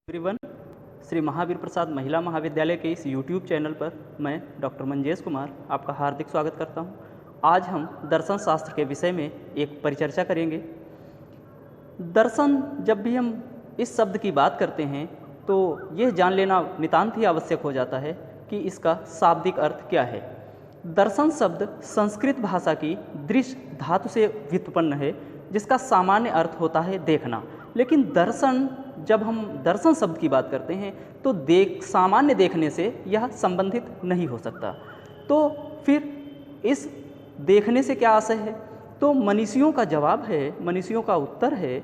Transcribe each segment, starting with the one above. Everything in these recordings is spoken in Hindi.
एवरीवन, श्री महावीर प्रसाद महिला महाविद्यालय के इस YouTube चैनल पर मैं डॉक्टर मंजेश कुमार आपका हार्दिक स्वागत करता हूं। आज हम दर्शन शास्त्र के विषय में एक परिचर्चा करेंगे। दर्शन, जब भी हम इस शब्द की बात करते हैं तो यह जान लेना नितांत ही आवश्यक हो जाता है कि इसका शाब्दिक अर्थ क्या है। दर्शन शब्द संस्कृत भाषा की दृश्य धातु से व्युत्पन्न है, जिसका सामान्य अर्थ होता है देखना। लेकिन दर्शन, जब हम दर्शन शब्द की बात करते हैं तो सामान्य देखने से यह संबंधित नहीं हो सकता। तो फिर इस देखने से क्या आशय है? तो मनीषियों का जवाब है, मनीषियों का उत्तर है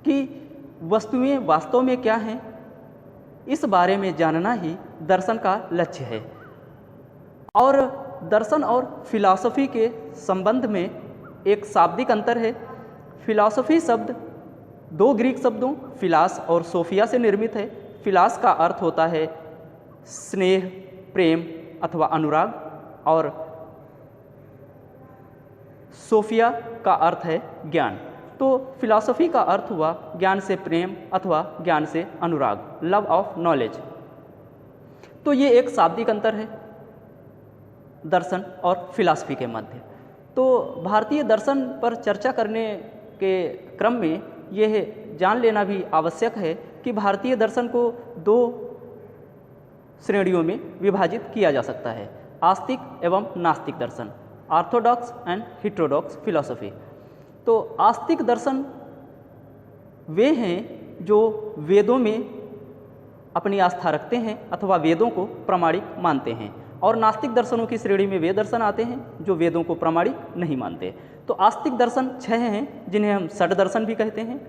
कि वस्तुएं वास्तव में क्या हैं, इस बारे में जानना ही दर्शन का लक्ष्य है। और दर्शन और फिलॉसफी के संबंध में एक शाब्दिक अंतर है। फिलॉसफी शब्द दो ग्रीक शब्दों फिलास और सोफिया से निर्मित है। फिलास का अर्थ होता है स्नेह, प्रेम अथवा अनुराग, और सोफिया का अर्थ है ज्ञान। तो फिलॉसफी का अर्थ हुआ ज्ञान से प्रेम अथवा ज्ञान से अनुराग, लव ऑफ नॉलेज। तो ये एक शाब्दिक अंतर है दर्शन और फिलॉसफी के मध्य। तो भारतीय दर्शन पर चर्चा करने के क्रम में यह जान लेना भी आवश्यक है कि भारतीय दर्शन को दो श्रेणियों में विभाजित किया जा सकता है: आस्तिक एवं नास्तिक दर्शन, ऑर्थोडॉक्स एंड हेटेरोडॉक्स फिलॉसफी। तो आस्तिक दर्शन वे हैं जो वेदों में अपनी आस्था रखते हैं अथवा वेदों को प्रामाणिक मानते हैं, और नास्तिक दर्शनों की श्रेणी में वे दर्शन आते हैं जो वेदों को प्रामाणिक नहीं मानते। तो आस्तिक दर्शन 6 हैं, जिन्हें हम षड दर्शन भी कहते हैं।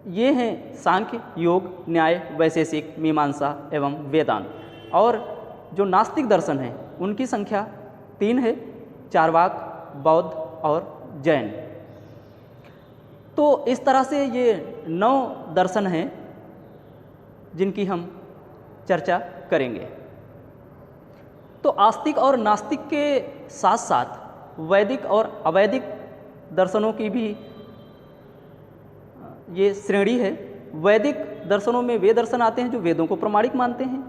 ये हैं सांख्य, योग, न्याय, वैशेषिक, मीमांसा एवं वेदांत। और जो नास्तिक दर्शन हैं उनकी संख्या 3 है: चार्वाक, बौद्ध और जैन। तो इस तरह से ये 9 दर्शन हैं जिनकी हम चर्चा करेंगे। तो आस्तिक और नास्तिक के साथ साथ वैदिक और अवैदिक दर्शनों की भी ये श्रेणी है। वैदिक दर्शनों में वे दर्शन आते हैं जो वेदों को प्रामाणिक मानते हैं,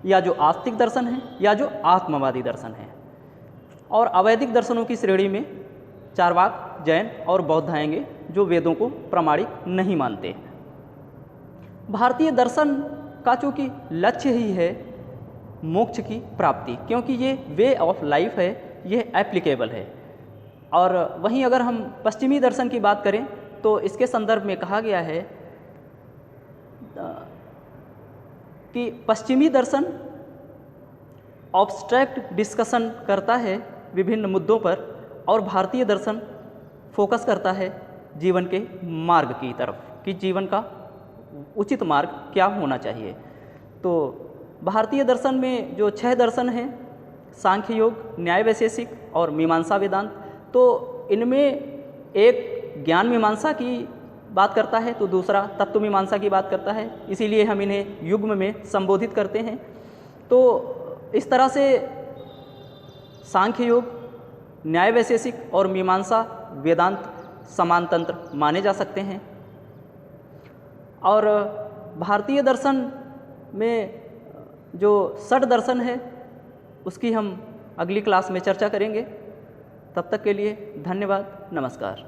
या जो आस्तिक दर्शन हैं, या जो आत्मवादी दर्शन हैं। और अवैदिक दर्शनों की श्रेणी में चार्वाक, जैन और बौद्ध आएंगे जो वेदों को प्रामाणिक नहीं मानते। भारतीय दर्शन का चूँकि लक्ष्य ही है मोक्ष की प्राप्ति, क्योंकि ये वे ऑफ लाइफ है, यह एप्लीकेबल है। और वहीं अगर हम पश्चिमी दर्शन की बात करें तो इसके संदर्भ में कहा गया है कि पश्चिमी दर्शन ऑब्स्ट्रैक्ट डिस्कशन करता है विभिन्न मुद्दों पर, और भारतीय दर्शन फोकस करता है जीवन के मार्ग की तरफ कि जीवन का उचित मार्ग क्या होना चाहिए। तो भारतीय दर्शन में जो 6 दर्शन हैं, सांख्य, योग, न्याय, वैशेषिक और मीमांसा, वेदांत, तो इनमें एक ज्ञान मीमांसा की बात करता है तो दूसरा तत्व मीमांसा की बात करता है। इसीलिए हम इन्हें युग्म में संबोधित करते हैं। तो इस तरह से सांख्य, योग, न्याय, वैशेषिक और मीमांसा, वेदांत समान तंत्र माने जा सकते हैं। और भारतीय दर्शन में जो षड दर्शन है उसकी हम अगली क्लास में चर्चा करेंगे। तब तक के लिए धन्यवाद, नमस्कार।